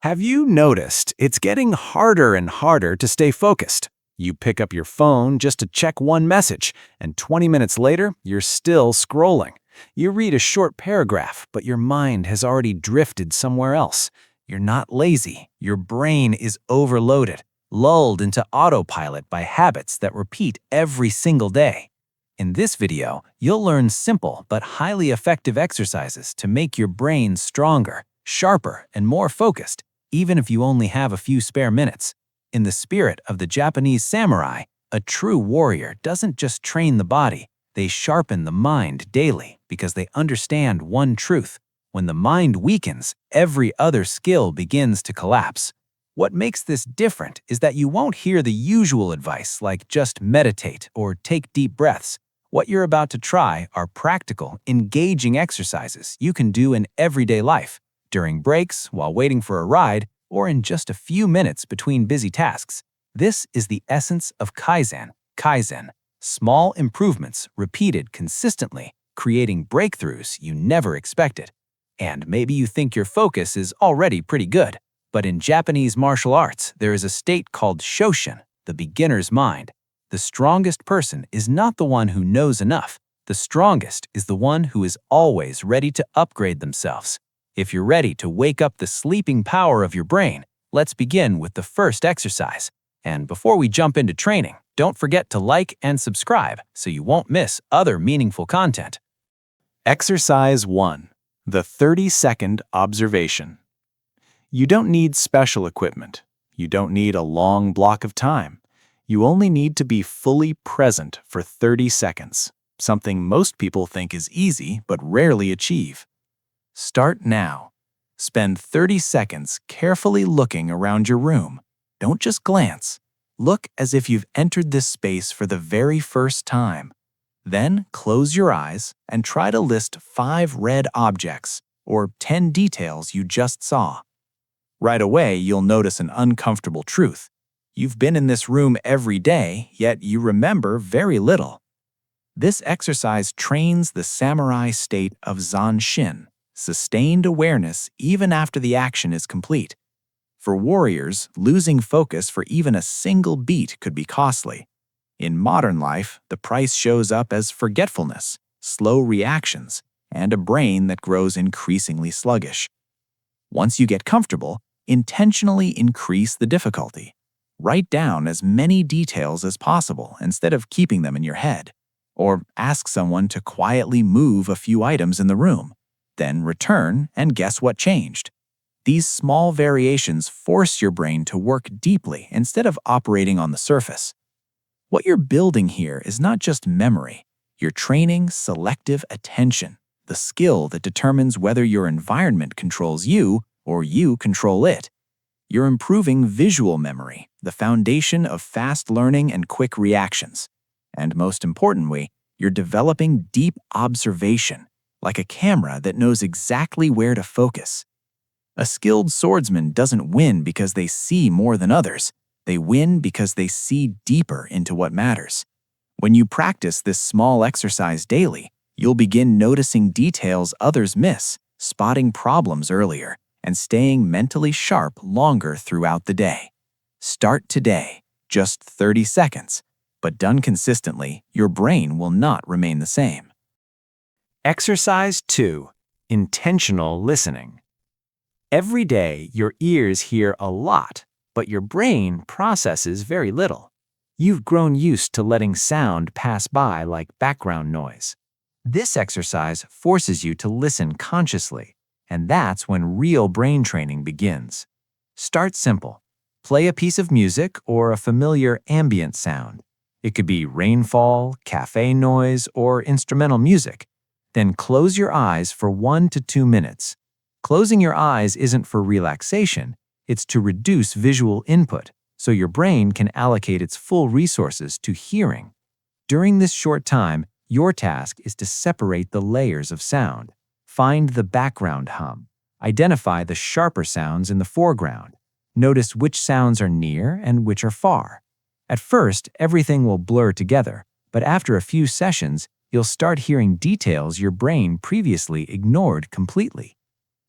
Have you noticed it's getting harder and harder to stay focused? You pick up your phone just to check one message, and 20 minutes later, you're still scrolling. You read a short paragraph, but your mind has already drifted somewhere else. You're not lazy. Your brain is overloaded, lulled into autopilot by habits that repeat every single day. In this video, you'll learn simple but highly effective exercises to make your brain stronger, sharper, and more focused, even if you only have a few spare minutes. In the spirit of the Japanese samurai, a true warrior doesn't just train the body, they sharpen the mind daily because they understand one truth. When the mind weakens, every other skill begins to collapse. What makes this different is that you won't hear the usual advice like just meditate or take deep breaths. What you're about to try are practical, engaging exercises you can do in everyday life, during breaks, while waiting for a ride, or in just a few minutes between busy tasks. This is the essence of Kaizen, small improvements repeated consistently, creating breakthroughs you never expected. And maybe you think your focus is already pretty good, but in Japanese martial arts, there is a state called Shoshin, the beginner's mind. The strongest person is not the one who knows enough. The strongest is the one who is always ready to upgrade themselves. If you're ready to wake up the sleeping power of your brain, let's begin with the first exercise. And before we jump into training, don't forget to like and subscribe so you won't miss other meaningful content. Exercise 1. The 30-second observation. You don't need special equipment. You don't need a long block of time. You only need to be fully present for 30 seconds, something most people think is easy but rarely achieve. Start now. Spend 30 seconds carefully looking around your room. Don't just glance. Look as if you've entered this space for the very first time. Then close your eyes and try to list 5 red objects or 10 details you just saw. Right away, you'll notice an uncomfortable truth. You've been in this room every day, yet you remember very little. This exercise trains the samurai state of Zanshin, sustained awareness even after the action is complete. For warriors, losing focus for even a single beat could be costly. In modern life, the price shows up as forgetfulness, slow reactions, and a brain that grows increasingly sluggish. Once you get comfortable, intentionally increase the difficulty. Write down as many details as possible instead of keeping them in your head. Or ask someone to quietly move a few items in the room. Then return and guess what changed. These small variations force your brain to work deeply instead of operating on the surface. What you're building here is not just memory. You're training selective attention, the skill that determines whether your environment controls you or you control it. You're improving visual memory, the foundation of fast learning and quick reactions. And most importantly, you're developing deep observation, like a camera that knows exactly where to focus. A skilled swordsman doesn't win because they see more than others. They win because they see deeper into what matters. When you practice this small exercise daily, you'll begin noticing details others miss, spotting problems earlier, and staying mentally sharp longer throughout the day. Start today, just 30 seconds, but done consistently, your brain will not remain the same. Exercise 2. Intentional listening. Every day, your ears hear a lot, but your brain processes very little. You've grown used to letting sound pass by like background noise. This exercise forces you to listen consciously, and that's when real brain training begins. Start simple. Play a piece of music or a familiar ambient sound. It could be rainfall, cafe noise, or instrumental music. Then close your eyes for 1 to 2 minutes. Closing your eyes isn't for relaxation, it's to reduce visual input, so your brain can allocate its full resources to hearing. During this short time, your task is to separate the layers of sound. Find the background hum. Identify the sharper sounds in the foreground. Notice which sounds are near and which are far. At first, everything will blur together, but after a few sessions, you'll start hearing details your brain previously ignored completely.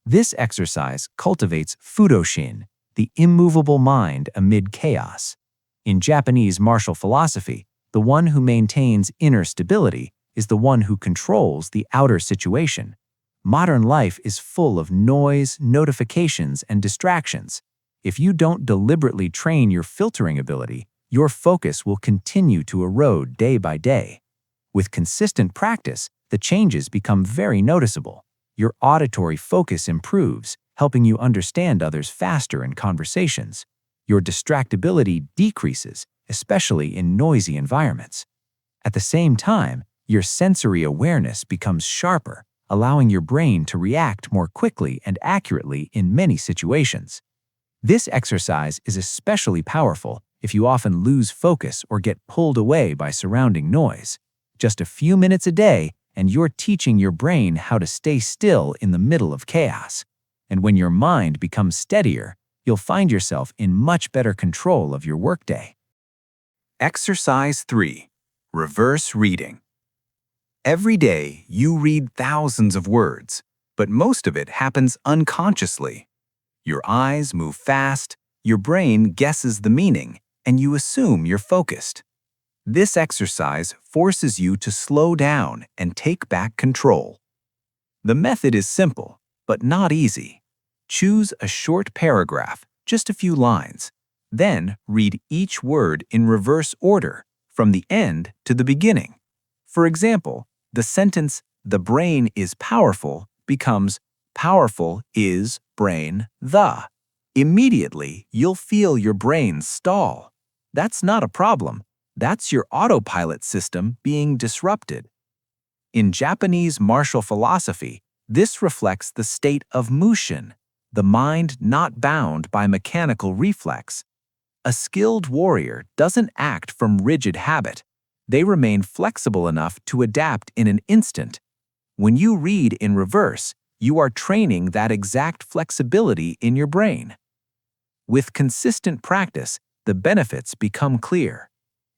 This exercise cultivates fudoshin, the immovable mind amid chaos. In Japanese martial philosophy, the one who maintains inner stability is the one who controls the outer situation. Modern life is full of noise, notifications, and distractions. If you don't deliberately train your filtering ability, your focus will continue to erode day by day. With consistent practice, the changes become very noticeable. Your auditory focus improves, helping you understand others faster in conversations. Your distractibility decreases, especially in noisy environments. At the same time, your sensory awareness becomes sharper, allowing your brain to react more quickly and accurately in many situations. This exercise is especially powerful if you often lose focus or get pulled away by surrounding noise. Just a few minutes a day, and you're teaching your brain how to stay still in the middle of chaos. And when your mind becomes steadier, you'll find yourself in much better control of your workday. Exercise 3. Reverse reading. Every day, you read thousands of words, but most of it happens unconsciously. Your eyes move fast, your brain guesses the meaning, and you assume you're focused. This exercise forces you to slow down and take back control. The method is simple, but not easy. Choose a short paragraph, just a few lines. Then read each word in reverse order, from the end to the beginning. For example, the sentence, "The brain is powerful," becomes, "Powerful is brain the." Immediately, you'll feel your brain stall. That's not a problem. That's your autopilot system being disrupted. In Japanese martial philosophy, this reflects the state of mushin, the mind not bound by mechanical reflex. A skilled warrior doesn't act from rigid habit. They remain flexible enough to adapt in an instant. When you read in reverse, you are training that exact flexibility in your brain. With consistent practice, the benefits become clear.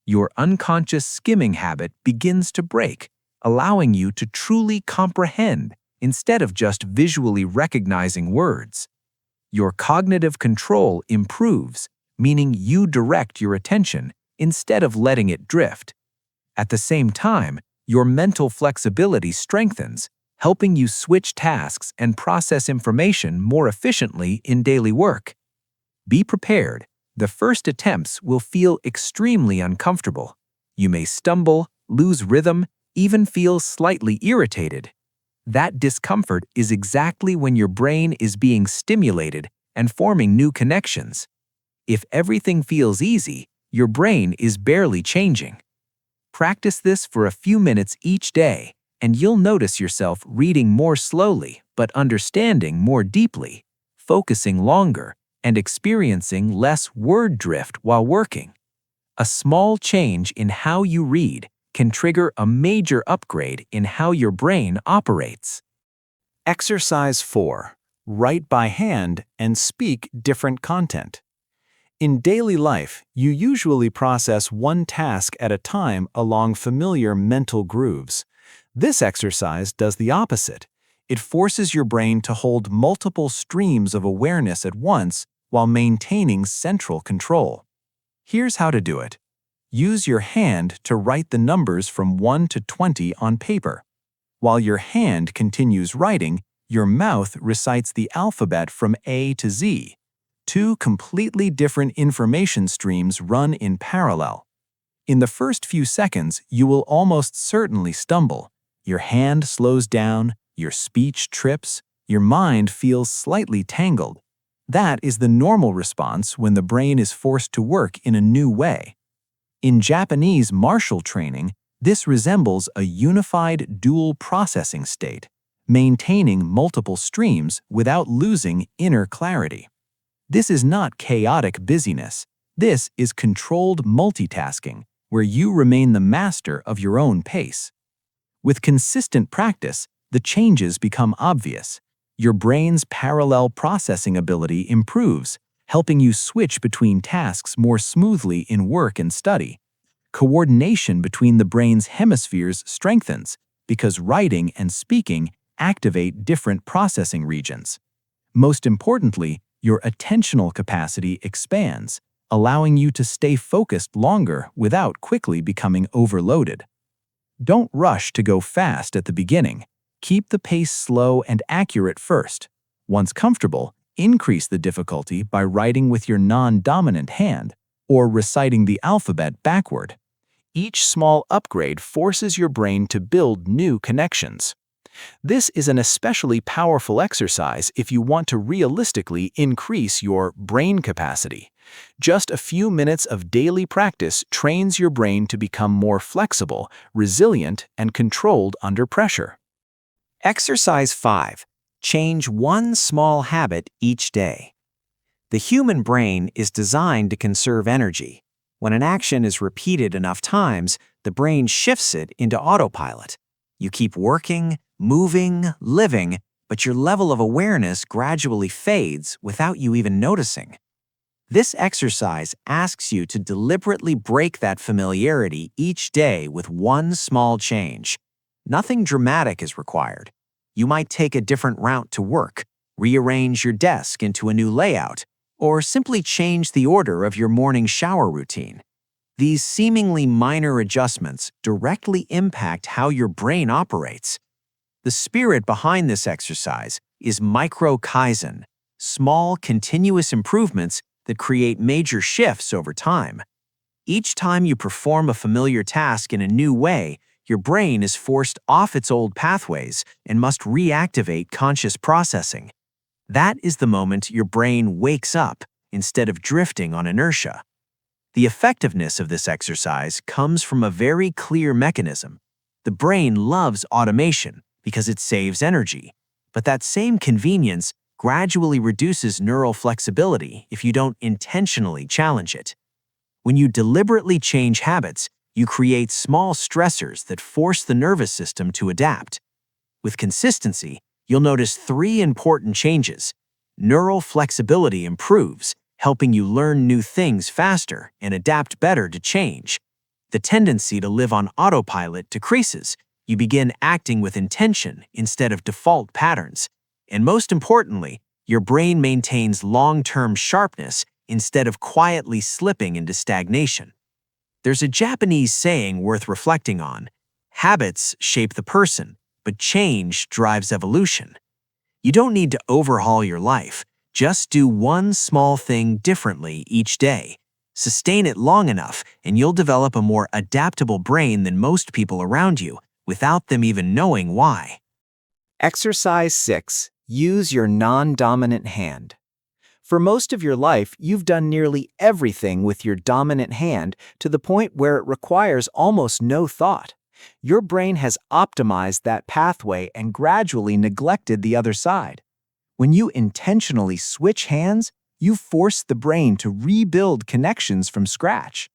Your unconscious skimming habit begins to break, allowing you to truly comprehend instead of just visually recognizing words. Your cognitive control improves, meaning you direct your attention instead of letting it drift. At the same time, your mental flexibility strengthens, helping you switch tasks and process information more efficiently in daily work. Be prepared. The first attempts will feel extremely uncomfortable. You may stumble, lose rhythm, even feel slightly irritated. That discomfort is exactly when your brain is being stimulated and forming new connections. If everything feels easy, your brain is barely changing. Practice this for a few minutes each day, and you'll notice yourself reading more slowly but understanding more deeply, focusing longer, and experiencing less word drift while working. A small change in how you read can trigger a major upgrade in how your brain operates. Exercise 4. Write by hand and speak different content. In daily life, you usually process one task at a time along familiar mental grooves. This exercise does the opposite. It forces your brain to hold multiple streams of awareness at once while maintaining central control. Here's how to do it. Use your hand to write the numbers from 1 to 20 on paper. While your hand continues writing, your mouth recites the alphabet from A to Z. Two completely different information streams run in parallel. In the first few seconds, you will almost certainly stumble. Your hand slows down, your speech trips, your mind feels slightly tangled. That is the normal response when the brain is forced to work in a new way. In Japanese martial training, this resembles a unified dual processing state, maintaining multiple streams without losing inner clarity. This is not chaotic busyness. This is controlled multitasking, where you remain the master of your own pace. With consistent practice, the changes become obvious. Your brain's parallel processing ability improves, helping you switch between tasks more smoothly in work and study. Coordination between the brain's hemispheres strengthens because writing and speaking activate different processing regions. Most importantly, your attentional capacity expands, allowing you to stay focused longer without quickly becoming overloaded. Don't rush to go fast at the beginning. Keep the pace slow and accurate first. Once comfortable, increase the difficulty by writing with your non-dominant hand or reciting the alphabet backward. Each small upgrade forces your brain to build new connections. This is an especially powerful exercise if you want to realistically increase your brain capacity. Just a few minutes of daily practice trains your brain to become more flexible, resilient, and controlled under pressure. Exercise 5. Change one small habit each day. The human brain is designed to conserve energy. When an action is repeated enough times, the brain shifts it into autopilot. You keep working, moving, living, but your level of awareness gradually fades without you even noticing. This exercise asks you to deliberately break that familiarity each day with one small change. Nothing dramatic is required. You might take a different route to work, rearrange your desk into a new layout, or simply change the order of your morning shower routine. These seemingly minor adjustments directly impact how your brain operates. The spirit behind this exercise is micro-kaizen, small, continuous improvements that create major shifts over time. Each time you perform a familiar task in a new way, your brain is forced off its old pathways and must reactivate conscious processing. That is the moment your brain wakes up instead of drifting on inertia. The effectiveness of this exercise comes from a very clear mechanism. The brain loves automation because it saves energy, but that same convenience gradually reduces neural flexibility if you don't intentionally challenge it. When you deliberately change habits, you create small stressors that force the nervous system to adapt. With consistency, you'll notice 3 important changes. Neural flexibility improves, helping you learn new things faster and adapt better to change. The tendency to live on autopilot decreases. You begin acting with intention instead of default patterns. And most importantly, your brain maintains long-term sharpness instead of quietly slipping into stagnation. There's a Japanese saying worth reflecting on: habits shape the person, but change drives evolution. You don't need to overhaul your life. Just do one small thing differently each day. Sustain it long enough, and you'll develop a more adaptable brain than most people around you, without them even knowing why. Exercise 6. Use your non-dominant hand. For most of your life, you've done nearly everything with your dominant hand to the point where it requires almost no thought. Your brain has optimized that pathway and gradually neglected the other side. When you intentionally switch hands, you force the brain to rebuild connections from scratch.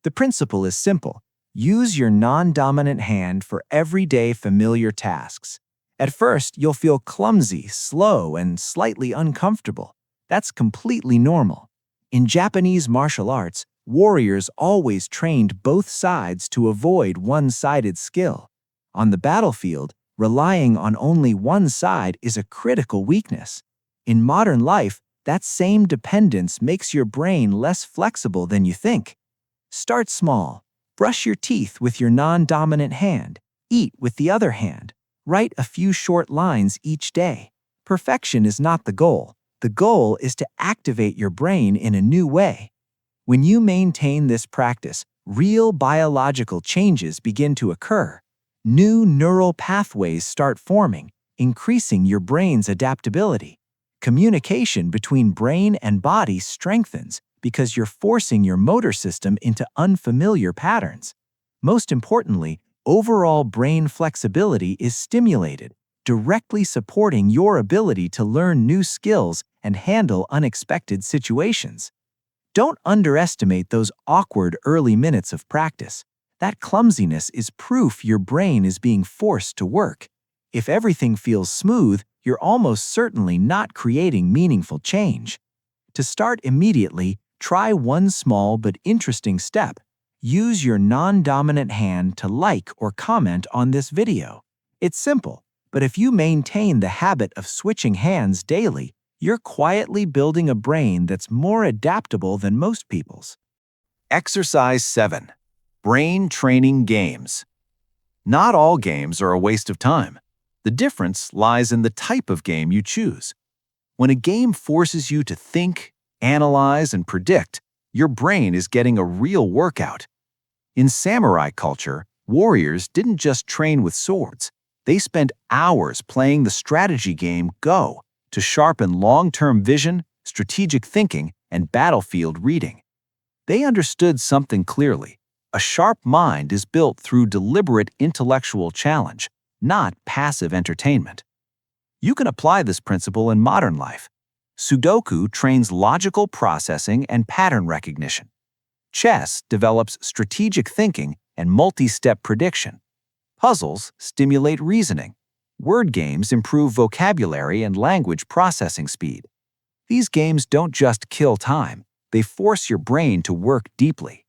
The principle is simple. Use your non-dominant hand for everyday familiar tasks. At first, you'll feel clumsy, slow, and slightly uncomfortable. That's completely normal. In Japanese martial arts, warriors always trained both sides to avoid one-sided skill. On the battlefield, relying on only one side is a critical weakness. In modern life, that same dependence makes your brain less flexible than you think. Start small. Brush your teeth with your non-dominant hand. Eat with the other hand. Write a few short lines each day. Perfection is not the goal. The goal is to activate your brain in a new way. When you maintain this practice, real biological changes begin to occur. New neural pathways start forming, increasing your brain's adaptability. Communication between brain and body strengthens because you're forcing your motor system into unfamiliar patterns. Most importantly, overall brain flexibility is stimulated, directly supporting your ability to learn new skills and handle unexpected situations. Don't underestimate those awkward early minutes of practice. That clumsiness is proof your brain is being forced to work. If everything feels smooth, you're almost certainly not creating meaningful change. To start immediately, try one small but interesting step. Use your non-dominant hand to like or comment on this video. It's simple, but if you maintain the habit of switching hands daily, You're quietly building a brain that's more adaptable than most people's. Exercise 7. Brain training games. Not all games are a waste of time. The difference lies in the type of game you choose. When a game forces you to think, analyze, and predict, your brain is getting a real workout. In samurai culture, warriors didn't just train with swords. They spent hours playing the strategy game Go to sharpen long-term vision, strategic thinking, and battlefield reading. They understood something clearly. A sharp mind is built through deliberate intellectual challenge, not passive entertainment. You can apply this principle in modern life. Sudoku trains logical processing and pattern recognition. Chess develops strategic thinking and multi-step prediction. Puzzles stimulate reasoning. Word games improve vocabulary and language processing speed. These games don't just kill time, they force your brain to work deeply.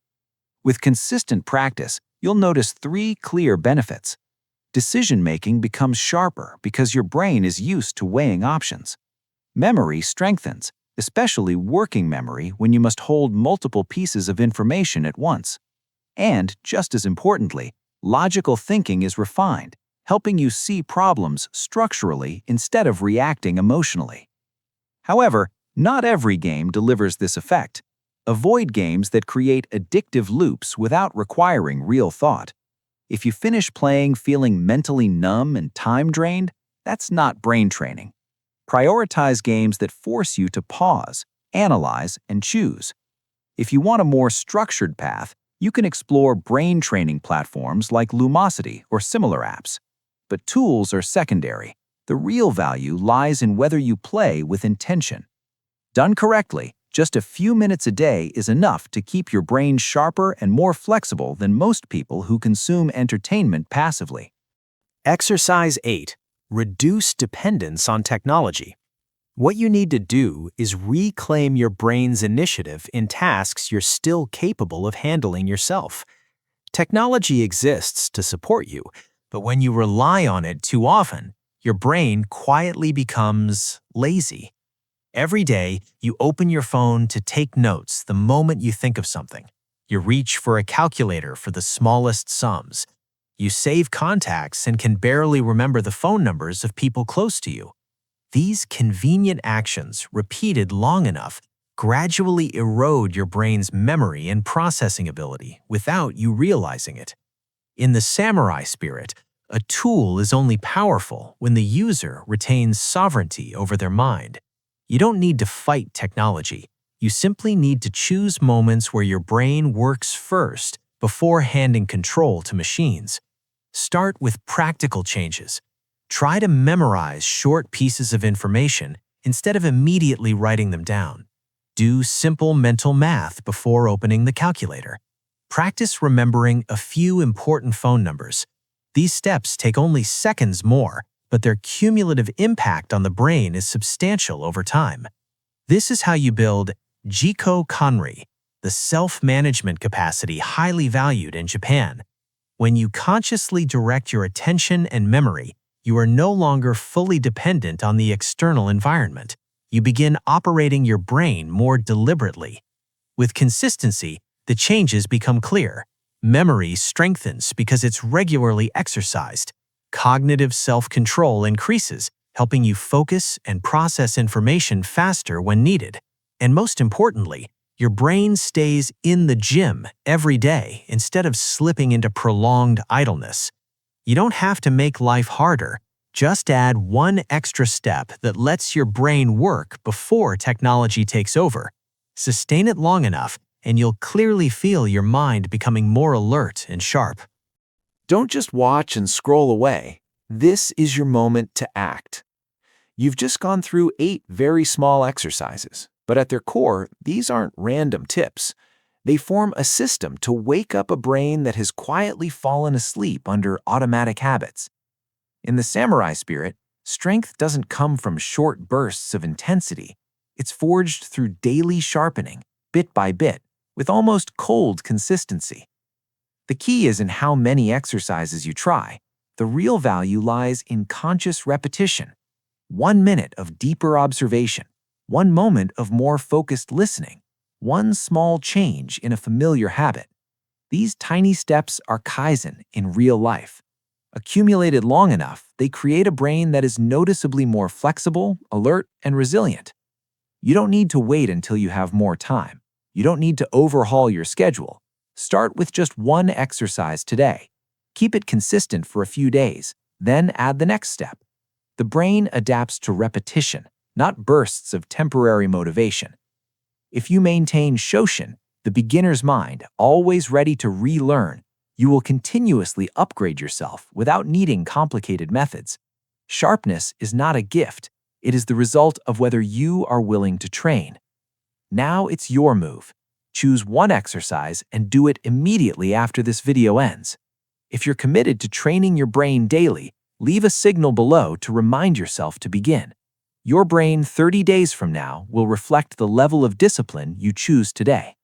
With consistent practice, you'll notice 3 clear benefits. Decision-making becomes sharper because your brain is used to weighing options. Memory strengthens, especially working memory when you must hold multiple pieces of information at once. And, just as importantly, logical thinking is refined, helping you see problems structurally instead of reacting emotionally. However, not every game delivers this effect. Avoid games that create addictive loops without requiring real thought. If you finish playing feeling mentally numb and time-drained, that's not brain training. Prioritize games that force you to pause, analyze, and choose. If you want a more structured path, you can explore brain training platforms like Lumosity or similar apps. But tools are secondary. The real value lies in whether you play with intention. Done correctly, just a few minutes a day is enough to keep your brain sharper and more flexible than most people who consume entertainment passively. Exercise 8. Reduce dependence on technology. What you need to do is reclaim your brain's initiative in tasks you're still capable of handling yourself. Technology exists to support you, but when you rely on it too often, your brain quietly becomes lazy. Every day, you open your phone to take notes the moment you think of something. You reach for a calculator for the smallest sums. You save contacts and can barely remember the phone numbers of people close to you. These convenient actions, repeated long enough, gradually erode your brain's memory and processing ability without you realizing it. In the samurai spirit, a tool is only powerful when the user retains sovereignty over their mind. You don't need to fight technology. You simply need to choose moments where your brain works first before handing control to machines. Start with practical changes. Try to memorize short pieces of information instead of immediately writing them down. Do simple mental math before opening the calculator. Practice remembering a few important phone numbers. These steps take only seconds more, but their cumulative impact on the brain is substantial over time. This is how you build Jiko Kanri, the self-management capacity highly valued in Japan. When you consciously direct your attention and memory, you are no longer fully dependent on the external environment. You begin operating your brain more deliberately. With consistency, the changes become clear. Memory strengthens because it's regularly exercised. Cognitive self-control increases, helping you focus and process information faster when needed. And most importantly, your brain stays in the gym every day instead of slipping into prolonged idleness. You don't have to make life harder. Just add one extra step that lets your brain work before technology takes over. Sustain it long enough, and you'll clearly feel your mind becoming more alert and sharp. Don't just watch and scroll away. This is your moment to act. You've just gone through 8 very small exercises, but at their core, these aren't random tips. They form a system to wake up a brain that has quietly fallen asleep under automatic habits. In the samurai spirit, strength doesn't come from short bursts of intensity. It's forged through daily sharpening, bit by bit, with almost cold consistency. The key isn't how many exercises you try. The real value lies in conscious repetition. 1 minute of deeper observation, one moment of more focused listening, one small change in a familiar habit. These tiny steps are Kaizen in real life. Accumulated long enough, they create a brain that is noticeably more flexible, alert, and resilient. You don't need to wait until you have more time. You don't need to overhaul your schedule. Start with just one exercise today. Keep it consistent for a few days, then add the next step. The brain adapts to repetition, not bursts of temporary motivation. If you maintain Shoshin, the beginner's mind, always ready to relearn, you will continuously upgrade yourself without needing complicated methods. Sharpness is not a gift. It is the result of whether you are willing to train. Now it's your move. Choose one exercise and do it immediately after this video ends. If you're committed to training your brain daily, leave a signal below to remind yourself to begin. Your brain 30 days from now will reflect the level of discipline you choose today.